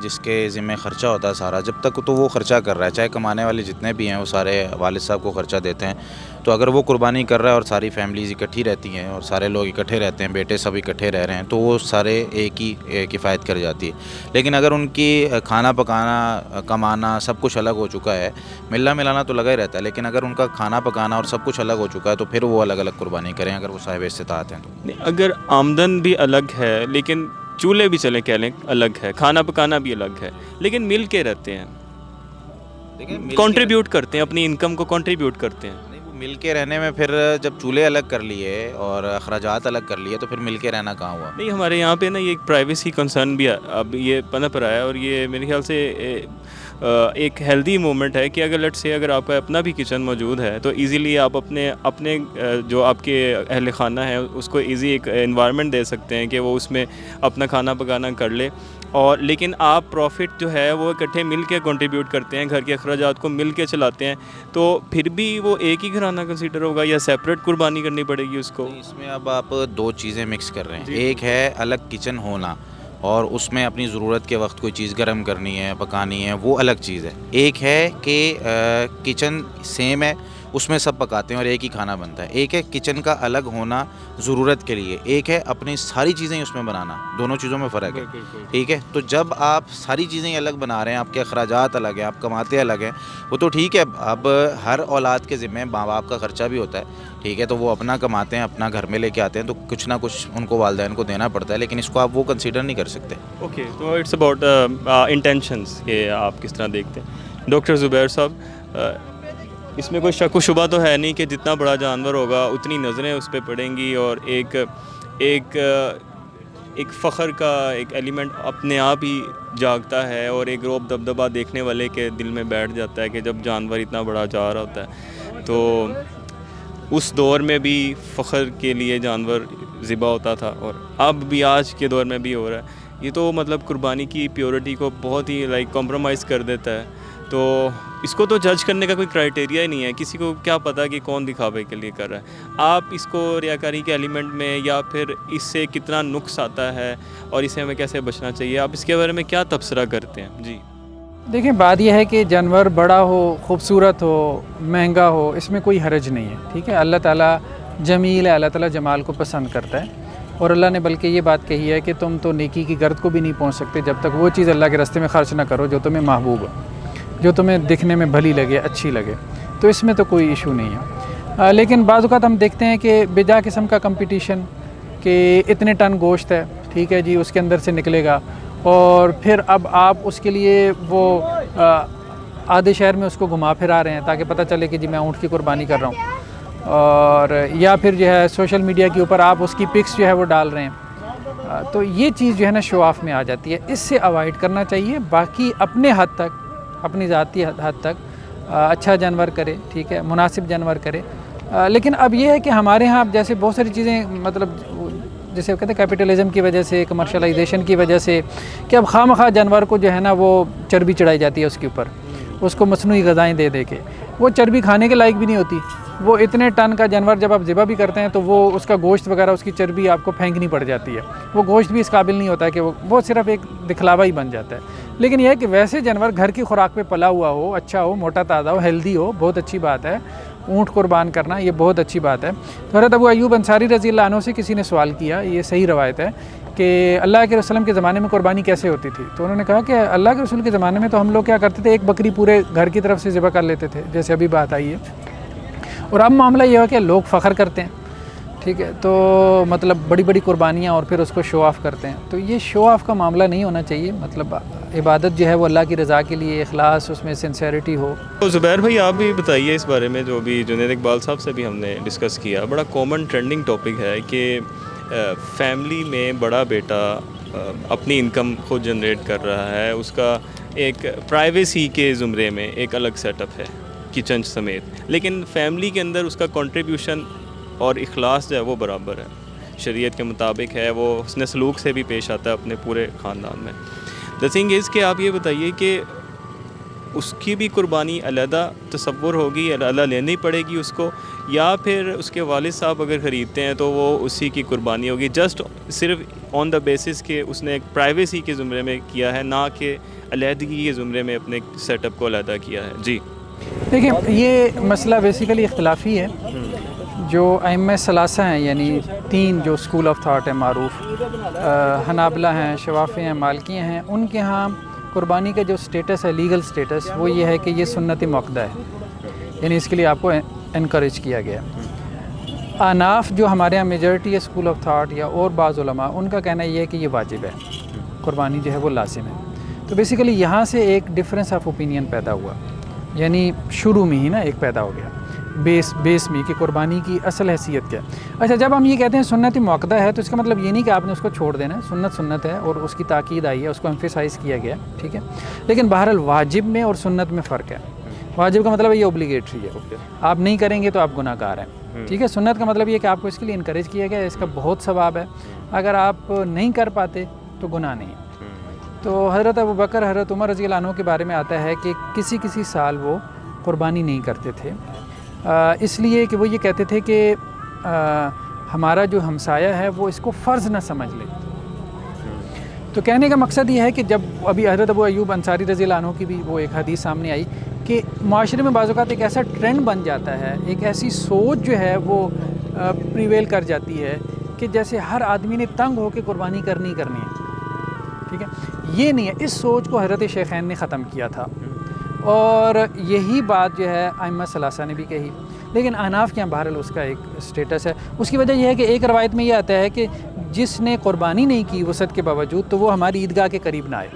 جس کے ذمہ خرچہ ہوتا ہے سارا، جب تک تو وہ خرچہ کر رہا ہے، چاہے کمانے والے جتنے بھی ہیں وہ سارے والد صاحب کو خرچہ دیتے ہیں، تو اگر وہ قربانی کر رہا ہے اور ساری فیملیز اکٹھی رہتی ہیں اور سارے لوگ اکٹھے رہتے ہیں، بیٹے سب اکٹھے رہ رہے ہیں، تو وہ سارے ایک ہی کفایت کر جاتی ہے۔ لیکن اگر ان کی کھانا پکانا، کمانا سب کچھ الگ ہو چکا ہے، ملنا ملانا تو لگا ہی رہتا ہے، لیکن اگر ان کا کھانا پکانا اور سب کچھ الگ ہو چکا ہے تو پھر وہ الگ الگ قربانی کریں اگر وہ صاحب استطاعت ہیں تو۔ اگر آمدن بھی الگ ہے، لیکن چولہے بھی چلیں کہہ لیں الگ ہے، کھانا پکانا بھی الگ ہے، لیکن مل کے رہتے ہیں، کنٹریبیوٹ کرتے ہیں، اپنی انکم کو کنٹریبیوٹ کرتے ہیں۔ مل کے رہنے میں پھر جب چولہے الگ کر لیے اور اخراجات الگ کر لیے تو پھر مل کے رہنا کہاں ہوا؟ نہیں، ہمارے یہاں پہ نا یہ ایک پرائیویسی کنسرن بھی اب یہ پنپ رہا ہے، اور یہ میرے خیال سے ایک ہیلدی مومنٹ ہے کہ اگر لیٹ سے اگر آپ کا اپنا بھی کچن موجود ہے تو ایزیلی آپ اپنے جو آپ کے اہل خانہ ہے اس کو ایزی ایک انوائرمنٹ دے سکتے ہیں کہ وہ اس میں اپنا کھانا پکانا کر لے، اور لیکن آپ پروفٹ جو ہے وہ اکٹھے مل کے کنٹریبیوٹ کرتے ہیں، گھر کے اخراجات کو مل کے چلاتے ہیں، تو پھر بھی وہ ایک ہی گھرانہ کنسیڈر ہوگا یا سیپریٹ قربانی کرنی پڑے گی اس کو؟ اس میں اب آپ دو چیزیں مکس کر رہے ہیں، ایک ہے الگ کچن ہونا اور اس میں اپنی ضرورت کے وقت کوئی چیز گرم کرنی ہے، پکانی ہے، وہ الگ چیز ہے۔ ایک ہے کہ کچن سیم ہے، اس میں سب پکاتے ہیں اور ایک ہی کھانا بنتا ہے۔ ایک ہے کچن کا الگ ہونا ضرورت کے لیے، ایک ہے اپنی ساری چیزیں اس میں بنانا، دونوں چیزوں میں فرق ہے، ٹھیک ہے؟ تو جب آپ ساری چیزیں الگ بنا رہے ہیں، آپ کے اخراجات الگ ہیں، آپ کماتے الگ ہیں، وہ تو ٹھیک ہے، اب ہر اولاد کے ذمہ ماں باپ کا خرچہ بھی ہوتا ہے، ٹھیک ہے؟ تو وہ اپنا کماتے ہیں، اپنا گھر میں لے کے آتے ہیں، تو کچھ نہ کچھ ان کو والدین کو دینا پڑتا ہے، لیکن اس کو آپ وہ کنسیڈر نہیں کر سکتے۔ اوکے، تو اٹس اباؤٹ انٹینشنس کہ آپ کس طرح دیکھتے ہیں۔ ڈاکٹر زبیر صاحب، اس میں کوئی شک و شبہ تو ہے نہیں کہ جتنا بڑا جانور ہوگا اتنی نظریں اس پہ پڑیں گی، اور ایک فخر کا ایک ایلیمنٹ اپنے آپ ہی جاگتا ہے، اور ایک روب دبدبہ دیکھنے والے کے دل میں بیٹھ جاتا ہے کہ جب جانور اتنا بڑا جا رہا ہوتا ہے، تو اس دور میں بھی فخر کے لیے جانور ذبح ہوتا تھا، اور اب بھی آج کے دور میں بھی ہو رہا ہے۔ یہ تو مطلب قربانی کی پیورٹی کو بہت ہی کمپرومائز کر دیتا ہے، تو اس کو تو جج کرنے کا کوئی کرائٹیریا ہی نہیں ہے، کسی کو کیا پتہ کہ کون دکھاوے کے لیے کر رہا ہے۔ آپ اس کو ریاکاری کے ایلیمنٹ میں، یا پھر اس سے کتنا نقص آتا ہے اور اسے ہمیں کیسے بچنا چاہیے، آپ اس کے بارے میں کیا تبصرہ کرتے ہیں؟ جی دیکھیں، بات یہ ہے کہ جانور بڑا ہو، خوبصورت ہو، مہنگا ہو، اس میں کوئی حرج نہیں ہے، ٹھیک ہے؟ اللہ تعالیٰ جمیل ہے، اللہ تعالیٰ جمال کو پسند کرتا ہے، اور اللہ نے بلکہ یہ بات کہی ہے کہ تم تو نیکی کی گرد کو بھی نہیں پہنچ سکتے جب تک وہ چیز اللہ کے راستے میں خرچ نہ کرو جو تمہیں محبوب ہے، جو تمہیں دکھنے میں بھلی لگے، اچھی لگے، تو اس میں تو کوئی ایشو نہیں ہے۔ لیکن بعض اوقات ہم دیکھتے ہیں کہ بجا قسم کا کمپٹیشن کہ اتنے ٹن گوشت ہے، ٹھیک ہے جی، اس کے اندر سے نکلے گا، اور پھر اب آپ اس کے لیے وہ آدھے شہر میں اس کو گھما پھرا رہے ہیں تاکہ پتہ چلے کہ جی میں اونٹ کی قربانی کر رہا ہوں، اور یا پھر جو ہے سوشل میڈیا کے اوپر آپ اس کی پکس جو ہے وہ ڈال رہے ہیں، تو یہ چیز جو ہے نا شو آف میں آ جاتی ہے، اس سے اوائڈ کرنا چاہیے۔ باقی اپنے حد تک، اپنی ذاتی حد تک اچھا جانور کرے، ٹھیک ہے، مناسب جانور کرے۔ لیکن اب یہ ہے کہ ہمارے ہاں اب جیسے بہت ساری چیزیں مطلب جیسے کہتے ہیں کیپٹلزم کی وجہ سے، کمرشلائزیشن کی وجہ سے، کہ اب خواہ مخواہ جانور کو جو ہے نا وہ چربی چڑھائی جاتی ہے اس کے اوپر، اس کو مصنوعی غذائیں دے دے کے، وہ چربی کھانے کے لائق بھی نہیں ہوتی۔ وہ اتنے ٹن کا جانور جب آپ ذبح بھی کرتے ہیں تو وہ اس کا گوشت وغیرہ، اس کی چربی آپ کو پھینکنی پڑ جاتی ہے، وہ گوشت بھی اس قابل نہیں ہوتا ہے کہ وہ صرف ایک دکھلاوا ہی بن جاتا ہے۔ لیکن یہ ہے کہ ویسے جانور گھر کی خوراک پہ پلا ہوا ہو، اچھا ہو، موٹا تازہ ہو، ہیلدی ہو، بہت اچھی بات ہے، اونٹ قربان کرنا یہ بہت اچھی بات ہے. تو حضرت ابو ایوب انصاری رضی اللہ عنہ سے کسی نے سوال کیا, یہ صحیح روایت ہے, کہ اللہ کے رسول کے زمانے میں قربانی کیسے ہوتی تھی. تو انہوں نے کہا کہ اللہ کے رسول کے زمانے میں تو ہم لوگ کیا کرتے تھے, ایک بکری پورے گھر کی طرف سے ذبح کر لیتے تھے, جیسے ابھی بات آئی ہے. اور اب معاملہ یہ ہے کہ لوگ فخر کرتے ہیں, ٹھیک ہے, تو مطلب بڑی بڑی قربانیاں اور پھر اس کو شو آف کرتے ہیں. تو یہ شو آف کا معاملہ نہیں ہونا چاہیے. مطلب عبادت جو ہے وہ اللہ کی رضا کے لیے, اخلاص, اس میں سنسیریٹی ہو. تو زبیر بھائی آپ بھی بتائیے اس بارے میں, جو بھی جنید اقبال صاحب سے بھی ہم نے ڈسکس کیا, بڑا کامن ٹرینڈنگ ٹاپک ہے کہ فیملی میں بڑا بیٹا اپنی انکم خود جنریٹ کر رہا ہے, اس کا ایک پرائیویسی کے زمرے میں ایک الگ سیٹ اپ ہے کچن سمیت, لیکن فیملی کے اندر اس کا کنٹریبیوشن اور اخلاص جو ہے وہ برابر ہے, شریعت کے مطابق ہے, وہ حسن سلوک سے بھی پیش آتا ہے اپنے پورے خاندان میں. دا تھنگ از کہ آپ یہ بتائیے کہ اس کی بھی قربانی علیحدہ تصور ہوگی, علیحدہ لینی پڑے گی اس کو, یا پھر اس کے والد صاحب اگر خریدتے ہیں تو وہ اسی کی قربانی ہوگی, جسٹ صرف آن دا بیسس کہ اس نے ایک پرائیویسی کے زمرے میں کیا ہے, نہ کہ علیحدگی کے زمرے میں اپنے سیٹ اپ کو علیحدہ کیا ہے. جی دیکھیں, یہ مسئلہ بیسیکلی اختلافی ہے. جو ائمہ ثلاثہ ہیں, یعنی 3 جو اسکول آف تھاٹ ہیں معروف, حنابلہ ہیں, شوافی ہیں, مالکی ہیں, ان کے ہاں قربانی کا جو سٹیٹس ہے, لیگل سٹیٹس, وہ یہ ہے کہ یہ سنت مؤکدہ ہے, یعنی اس کے لیے آپ کو انکریج کیا گیا. احناف جو ہمارے یہاں میجورٹی ہے اسکول آف تھاٹ یا اور بعض علماء, ان کا کہنا یہ ہے کہ یہ واجب ہے, قربانی جو ہے وہ لازم ہے. تو بیسیکلی یہاں سے ایک ڈفرینس آف اوپینین پیدا ہوا, یعنی شروع میں ہی نا ایک پیدا ہو گیا بیس میں کہ قربانی کی اصل حیثیت کیا ہے. اچھا, جب ہم یہ کہتے ہیں سنت مؤکدہ ہے تو اس کا مطلب یہ نہیں کہ آپ نے اس کو چھوڑ دینا ہے. سنت ہے اور اس کی تاکید آئی ہے, اس کو ایمفیسائز کیا گیا, ٹھیک ہے, لیکن بہرحال واجب میں اور سنت میں فرق ہے. واجب کا مطلب ہے یہ اوبلیگیٹری ہے, آپ نہیں کریں گے تو آپ گناہ گار ہیں, ٹھیک ہے. سنت کا مطلب یہ کہ آپ کو اس کے لیے انکریج کیا گیا ہے, اس کا بہت ثواب ہے, اگر آپ نہیں کر پاتے تو گناہ نہیں. تو حضرت ابوبکر, حضرت عمر رضی اللہ عنہ کے بارے میں آتا ہے کہ کسی سال وہ قربانی نہیں کرتے تھے, اس لیے کہ وہ یہ کہتے تھے کہ ہمارا جو ہمسایہ ہے وہ اس کو فرض نہ سمجھ لے. تو کہنے کا مقصد یہ ہے کہ جب ابھی حضرت ابو ایوب انصاری رضی اللہ عنہ کی بھی وہ ایک حدیث سامنے آئی کہ معاشرے میں بعض اوقات ایک ایسا ٹرینڈ بن جاتا ہے, ایک ایسی سوچ جو ہے وہ پریویل کر جاتی ہے کہ جیسے ہر آدمی نے تنگ ہو کے قربانی کرنی ہے, ٹھیک ہے. یہ نہیں ہے, اس سوچ کو حضرت شیخین نے ختم کیا تھا, اور یہی بات جو ہے ائمہ ثلاثہ نے بھی کہی. لیکن احناف کے یہاں بہرحال اس کا ایک سٹیٹس ہے. اس کی وجہ یہ ہے کہ ایک روایت میں یہ آتا ہے کہ جس نے قربانی نہیں کی وسعت کے باوجود تو وہ ہماری عیدگاہ کے قریب نہ آئے.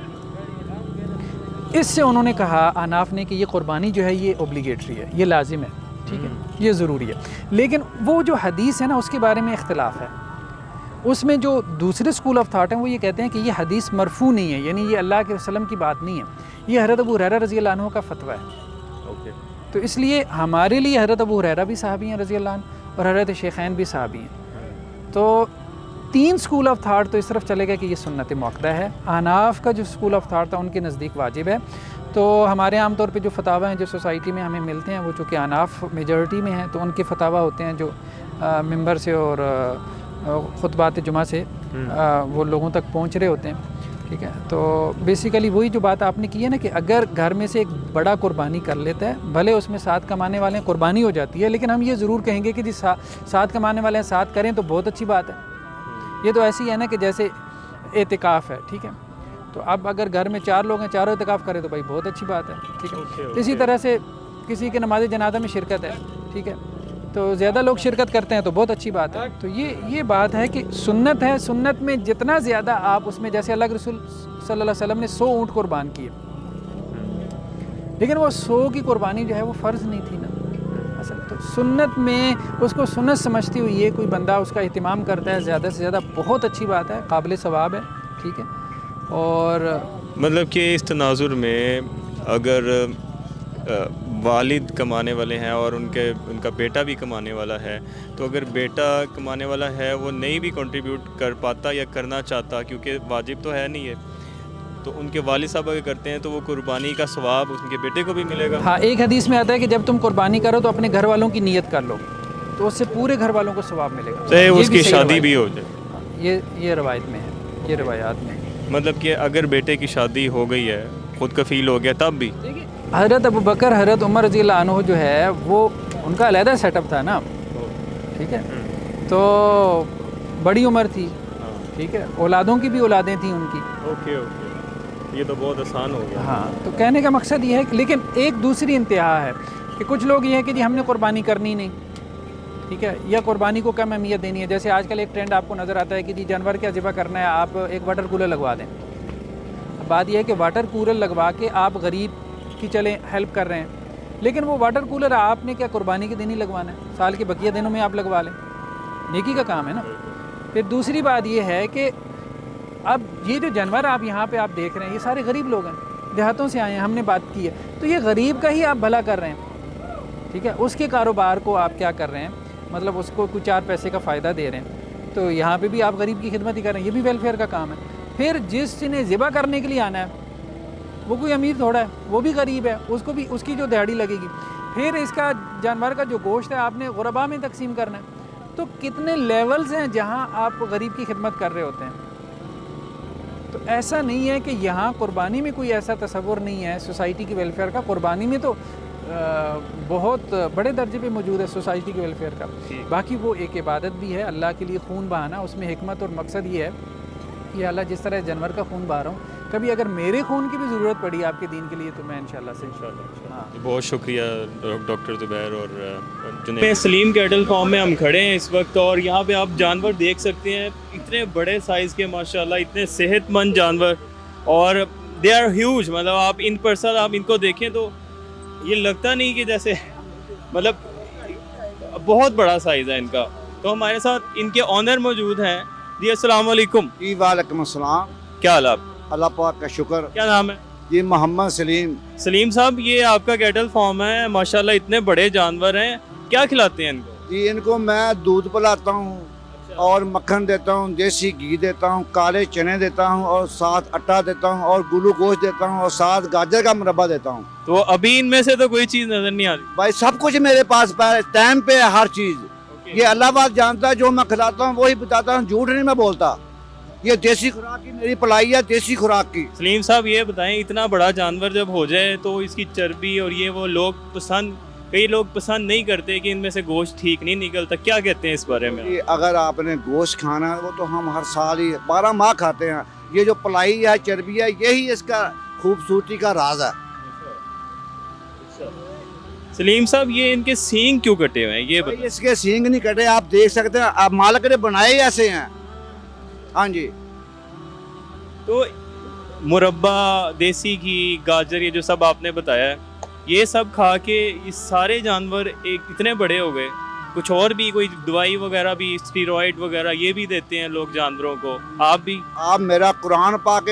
اس سے انہوں نے کہا احناف نے کہ یہ قربانی جو ہے یہ اوبلیگیٹری ہے, یہ لازم ہے, ٹھیک ہے, یہ ضروری ہے. لیکن وہ جو حدیث ہے نا اس کے بارے میں اختلاف ہے. اس میں جو دوسرے اسکول آف تھاٹ ہیں وہ یہ کہتے ہیں کہ یہ حدیث مرفوع نہیں ہے, یعنی یہ اللہ کے وسلم کی بات نہیں ہے, یہ حضرت ابو ہریرہ رضی اللہ عنہ کا فتویٰ ہے. تو اس لیے ہمارے لیے حضرت ابو ہریرہ بھی صحابی ہیں رضی اللہ عنہ, اور حضرت شیخین بھی صحابی ہیں. تو 3 اسکول آف تھاٹ تو اس طرف چلے گئے کہ یہ سنت مؤکدہ ہے. احناف کا جو اسکول آف تھاٹ تھا ان کے نزدیک واجب ہے. تو ہمارے عام طور پہ جو فتاوی ہیں جو سوسائٹی میں ہمیں ملتے ہیں وہ چونکہ احناف میجورٹی میں ہیں, تو ان کے فتاوی ہوتے ہیں جو ممبر سے اور خطبات جمعہ سے وہ لوگوں تک پہنچ رہے ہوتے ہیں, ٹھیک ہے. تو بیسیکلی وہی جو بات آپ نے کی ہے نا کہ اگر گھر میں سے ایک بڑا قربانی کر لیتا ہے, بھلے اس میں 7 کمانے والے ہیں, قربانی ہو جاتی ہے, لیکن ہم یہ ضرور کہیں گے کہ جی 7 کمانے والے ہیں 7 کریں تو بہت اچھی بات ہے. یہ تو ایسی ہے نا کہ جیسے اعتکاف ہے, ٹھیک ہے, تو اب اگر گھر میں 4 لوگ ہیں, چاروں اعتکاف کریں تو بھائی بہت اچھی بات ہے, ٹھیک ہے. اسی طرح سے کسی کے نماز جنازہ میں شرکت ہے, ٹھیک ہے, تو زیادہ لوگ شرکت کرتے ہیں تو بہت اچھی بات ہے. تو یہ بات ہے کہ سنت ہے, سنت میں جتنا زیادہ آپ اس میں, جیسے اللہ کے رسول صلی اللہ علیہ وسلم نے 100 اونٹ قربان کیے, لیکن وہ 100 کی قربانی جو ہے وہ فرض نہیں تھی نا اصل. تو سنت میں اس کو سنت سمجھتی ہوئی یہ کوئی بندہ اس کا اہتمام کرتا ہے زیادہ سے زیادہ, بہت اچھی بات ہے, قابل ثواب ہے, ٹھیک ہے. اور مطلب کہ اس تناظر میں اگر والد کمانے والے ہیں اور ان کا بیٹا بھی کمانے والا ہے, تو اگر بیٹا کمانے والا ہے وہ نہیں بھی کنٹریبیوٹ کر پاتا یا کرنا چاہتا, کیونکہ واجب تو ہے نہیں ہے, تو ان کے والد صاحب اگر کرتے ہیں تو وہ قربانی کا ثواب ان کے بیٹے کو بھی ملے گا. ہاں, ایک حدیث میں آتا ہے کہ جب تم قربانی کرو تو اپنے گھر والوں کی نیت کر لو, تو اس سے پورے گھر والوں کو ثواب ملے گا, چاہے اس کی شادی بھی ہو جائے. یہ روایت میں ہے, یہ روایات میں. مطلب کہ اگر بیٹے کی شادی ہو گئی ہے, خود کفیل ہو گیا, تب بھی حضرت ابوبکر, حضرت عمر رضی اللہ عنہ جو ہے وہ ان کا علیحدہ سیٹ اپ تھا نا, ٹھیک ہے, تو بڑی عمر تھی, ٹھیک ہے, اولادوں کی بھی اولادیں تھیں ان کی. اوکے اوکے, یہ تو بہت آسان ہو گیا. ہاں, تو کہنے کا مقصد یہ ہے کہ لیکن ایک دوسری انتہا ہے کہ کچھ لوگ یہ ہے کہ جی ہم نے قربانی کرنی نہیں, ٹھیک ہے, یا قربانی کو کم اہمیت دینی ہے. جیسے آج کل ایک ٹرینڈ آپ کو نظر آتا ہے کہ جی جانور کیا ذبح کرنا ہے, آپ ایک واٹر کولر لگوا دیں. بات یہ ہے کہ واٹر کولر لگوا کے آپ غریب کی چلیں ہیلپ کر رہے ہیں, لیکن وہ واٹر کولر آپ نے کیا قربانی کے دن ہی لگوانا ہے, سال کے بقیہ دنوں میں آپ لگوا لیں, نیکی کا کام ہے نا. پھر دوسری بات یہ ہے کہ اب یہ جو جانور آپ یہاں پہ آپ دیکھ رہے ہیں یہ سارے غریب لوگ ہیں, دیہاتوں سے آئے ہیں, ہم نے بات کی ہے, تو یہ غریب کا ہی آپ بھلا کر رہے ہیں, ٹھیک ہے, اس کے کاروبار کو آپ کیا کر رہے ہیں, مطلب اس کو کچھ 4 پیسے کا فائدہ دے رہے ہیں. تو یہاں پہ بھی آپ غریب کی خدمت ہی کر رہے ہیں, یہ بھی ویلفیئر کا کام ہے. پھر جس نے ذبح کرنے کے لیے آنا ہے وہ کوئی امیر تھوڑا ہے, وہ بھی غریب ہے, اس کو بھی اس کی جو دہاڑی لگے گی. پھر اس کا جانور کا جو گوشت ہے آپ نے غربا میں تقسیم کرنا ہے. تو کتنے لیولز ہیں جہاں آپ غریب کی خدمت کر رہے ہوتے ہیں. تو ایسا نہیں ہے کہ یہاں قربانی میں کوئی ایسا تصور نہیں ہے سوسائٹی کی ویلفیئر کا. قربانی میں تو بہت بڑے درجے پہ موجود ہے سوسائٹی کے ویلفیئر کا. باقی وہ ایک عبادت بھی ہے, اللہ کے لیے خون بہانا, اس میں حکمت اور مقصد یہ ہے کہ اللہ جس طرح جانور کا خون بہا رہا ہوں, کبھی اگر میرے خون کی بھی ضرورت پڑی آپ کے دین کے لیے تو میں انشاءاللہ سے بہت شکریہ ڈاکٹر زبیر اور سلیم کیٹل فارم میں ہم کھڑے ہیں اس وقت, اور یہاں پہ آپ جانور دیکھ سکتے ہیں, اتنے بڑے سائز کے ماشاءاللہ, اتنے صحت مند جانور, اور دے آر ہیوج. مطلب آپ ان پرسن آپ ان کو دیکھیں تو یہ لگتا نہیں کہ جیسے مطلب بہت بڑا سائز ہے ان کا. تو ہمارے ساتھ ان کے آنر موجود ہیں. جی السلام علیکم. جی وعلیکم السلام. کیا حال آپ؟ اللہ پاک کا شکر. کیا نام ہے؟ جی محمد سلیم. سلیم صاحب, یہ آپ کا کیٹل فارم ہے, ماشاءاللہ اتنے بڑے جانور ہیں, کیا کھلاتے ہیں ان کو؟ جی ان کو میں دودھ پلاتا ہوں اور مکھن دیتا ہوں, دیسی گھی دیتا ہوں, کالے چنے دیتا ہوں, اور ساتھ آٹا دیتا ہوں, اور گلوکوز دیتا ہوں, اور ساتھ گاجر کا مربع دیتا ہوں. تو ابھی ان میں سے تو کوئی چیز نظر نہیں آ رہی بھائی, سب کچھ میرے پاس ٹائم پہ ہے, ہر چیز. یہ اللہ پاک جانتا ہے, جو میں کھلاتا ہوں وہی بتاتا ہوں, جھوٹ نہیں میں بولتا. یہ دیسی خوراک کی میری پلائی ہے, دیسی خوراک کی. سلیم صاحب یہ بتائیں, اتنا بڑا جانور جب ہو جائے تو اس کی چربی اور یہ وہ لوگ کئی لوگ پسند نہیں کرتے کہ ان میں سے گوشت ٹھیک نہیں نکلتا, کیا کہتے ہیں اس بارے میں؟ اگر آپ نے گوشت کھانا ہے وہ تو ہم ہر سال ہی 12 ماہ کھاتے ہیں. یہ جو پلائی ہے, چربی ہے, یہی اس کا خوبصورتی کا راز ہے. سلیم صاحب یہ ان کے سینگ کیوں کٹے ہوئے ہیں یہ بتائیں؟ اس کے سینگ نہیں کٹے, آپ دیکھ سکتے ہیں, آپ مالک نے بنائے ایسے ہیں. ہاں جی. تو مربع, دیسی گھی, گاجر, یہ جو سب آپ نے بتایا ہے, یہ سب کھا کے یہ سارے جانور اتنے بڑے ہو گئے. کچھ اور بھی کوئی دوائی وغیرہ بھی, اسٹیرائڈ وغیرہ یہ بھی دیتے ہیں لوگ جانوروں کو, آپ بھی؟ آپ میرا قرآن پاک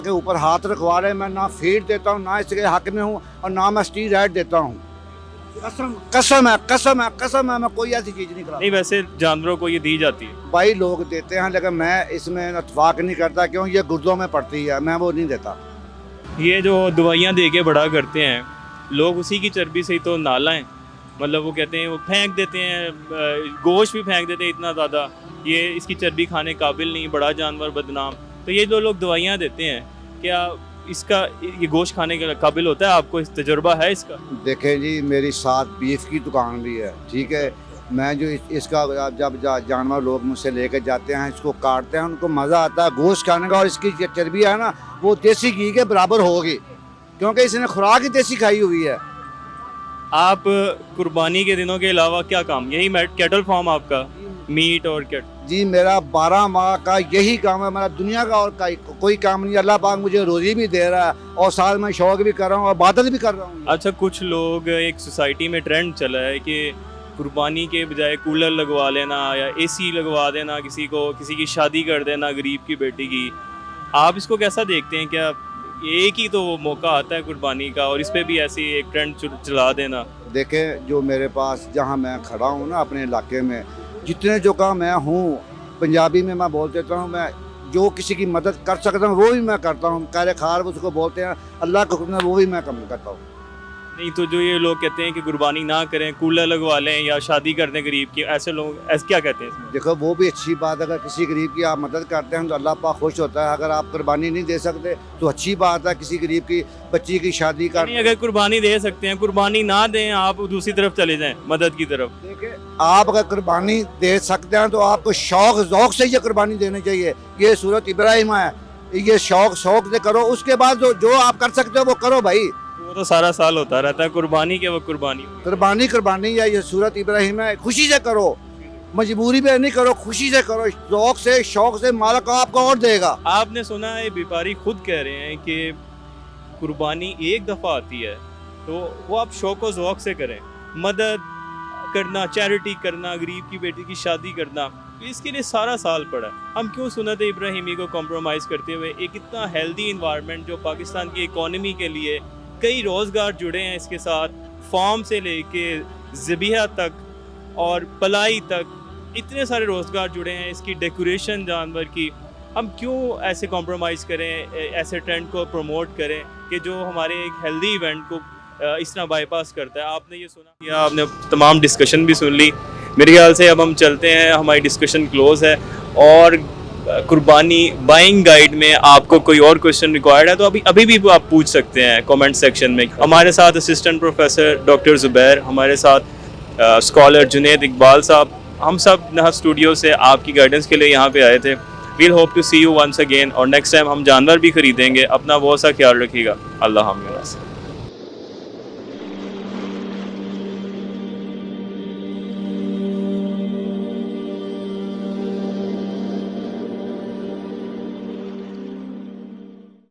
کے اوپر ہاتھ رکھوا رہے ہیں, میں نہ فیڈ دیتا ہوں, نہ اس کے حق میں ہوں, اور نہ میں اسٹیرائڈ دیتا ہوں. قسم ہے, میں کوئی ایسی چیز نہیں کراتا. نہیں, ویسے جانوروں کو یہ دی جاتی ہے بھائی, لوگ دیتے ہیں, لیکن میں اس میں اتفاق نہیں کرتا, کیوں یہ گردوں میں پڑتی ہے, میں وہ نہیں دیتا. یہ جو دوائیاں دے کے بڑا کرتے ہیں لوگ, اسی کی چربی سے ہی تو نالا ہیں. مطلب وہ کہتے ہیں, وہ پھینک دیتے ہیں, گوشت بھی پھینک دیتے ہیں اتنا زیادہ, یہ اس کی چربی کھانے قابل نہیں, بڑا جانور بدنام. تو یہ جو لوگ دوائیاں دیتے ہیں, کیا اس کا یہ گوشت کھانے کے قابل ہوتا ہے؟ آپ کو اس تجربہ ہے اس کا؟ دیکھیں جی, میری ساتھ بیف کی دکان بھی ہے, ٹھیک ہے. میں جو اس کا جب جانور لوگ مجھ سے لے کے جاتے ہیں, اس کو کاٹتے ہیں, ان کو مزہ آتا ہے گوشت کھانے کا, اور اس کی چربی ہے نا وہ دیسی گھی کے برابر ہوگی, کیونکہ اس نے خوراک ہی دیسی کھائی ہوئی ہے. آپ قربانی کے دنوں کے علاوہ کیا کام, یہی کیٹل فارم آپ کا, میٹ اور کیٹ؟ جی میرا 12 ماہ کا یہی کام ہے, میرا دنیا کا اور کوئی کام نہیں. اللہ پاک مجھے روزی بھی دے رہا ہے, اور ساتھ میں شوق بھی کر رہا ہوں, اور عبادت بھی کر رہا ہوں. اچھا, کچھ لوگ, ایک سوسائٹی میں ٹرینڈ چلا ہے کہ قربانی کے بجائے کولر لگوا لینا یا اے سی لگوا دینا, کسی کی شادی کر دینا غریب کی بیٹی کی. آپ اس کو کیسا دیکھتے ہیں؟ کیا ایک ہی تو موقع آتا ہے قربانی کا, اور اس پہ بھی ایسی ایک ٹرینڈ چلا دینا؟ دیکھیں, جو میرے پاس جہاں میں کھڑا ہوں نا اپنے علاقے میں, جتنے جو کام میں ہوں, پنجابی میں بول دیتا ہوں, میں جو کسی کی مدد کر سکتا ہوں وہ بھی میں کرتا ہوں. کارے خار اس کو بولتے ہیں, اللہ کا حکم ہے, وہ بھی میں کرتا ہوں. نہیں تو جو یہ لوگ کہتے ہیں کہ قربانی نہ کریں, کولر لگوا لیں یا شادی کر دیں غریب کی, ایسے لوگ ایسے کیا کہتے ہیں اس میں؟ دیکھو وہ بھی اچھی بات ہے, اگر کسی غریب کی آپ مدد کرتے ہیں تو اللہ پاک خوش ہوتا ہے. اگر آپ قربانی نہیں دے سکتے تو اچھی بات ہے, کسی غریب کی بچی کی شادی کر. نہیں, اگر قربانی دے سکتے ہیں, قربانی نہ دیں, آپ دوسری طرف چلے جائیں مدد کی طرف. دیکھیں آپ اگر قربانی دے سکتے ہیں تو آپ کو شوق ذوق سے یہ قربانی دینی چاہیے. یہ سورۃ ابراہیم ہے, یہ شوق سے کرو, اس کے بعد جو آپ کر سکتے ہو وہ کرو بھائی. وہ تو سارا سال ہوتا رہتا ہے قربانی کے, وہ قربانی قربانی ہے, یہ سورۃ ابراہیم ہے. خوشی سے کرو, مجبوری پہ نہیں کرو, خوشی سے کرو, ذوق سے شوق سے, مالک آپ کو اور دے گا. آپ نے سنا ہے بیپاری خود کہہ رہے ہیں کہ قربانی ایک دفعہ آتی ہے تو وہ آپ شوق و ذوق سے کریں. مدد کرنا, چیریٹی کرنا, غریب کی بیٹی کی شادی کرنا, اس کے لیے سارا سال پڑا ہے. ہم کیوں سنت ابراہیمی کو کمپرومائز کرتے ہوئے ایک اتنا ہیلدی انوائرمنٹ جو پاکستان کی اکانومی کے لیے کئی روزگار جڑے ہیں اس کے ساتھ, فارم سے لے کے ذبیحہ تک اور پلائی تک اتنے سارے روزگار جڑے ہیں, اس کی ڈیکوریشن جانور کی, ہم کیوں ایسے کمپرومائز کریں, ایسے ٹرینڈ کو پروموٹ کریں کہ جو ہمارے ایک ہیلدی ایونٹ کو اس طرح بائی پاس کرتا ہے. آپ نے یہ سنا یا آپ نے تمام ڈسکشن بھی سن لی. میرے خیال سے اب ہم چلتے ہیں, ہماری ڈسکشن کلوز ہے. اور قربانی بائنگ گائیڈ میں آپ کو کوئی اور کویشچن ریکوائرڈ ہے تو ابھی بھی آپ پوچھ سکتے ہیں کامنٹ سیکشن میں. ہمارے ساتھ اسسٹنٹ پروفیسر ڈاکٹر زبیر, ہمارے ساتھ اسکالر جنید اقبال صاحب, ہم سب نہر اسٹوڈیو سے آپ کی گائیڈنس کے لیے یہاں پہ آئے تھے. Well hope to see you once again, اور نیکسٹ ٹائم ہم جانور بھی خریدیں گے. اپنا بہت سا خیال رکھیے گا. اللہ حافظ.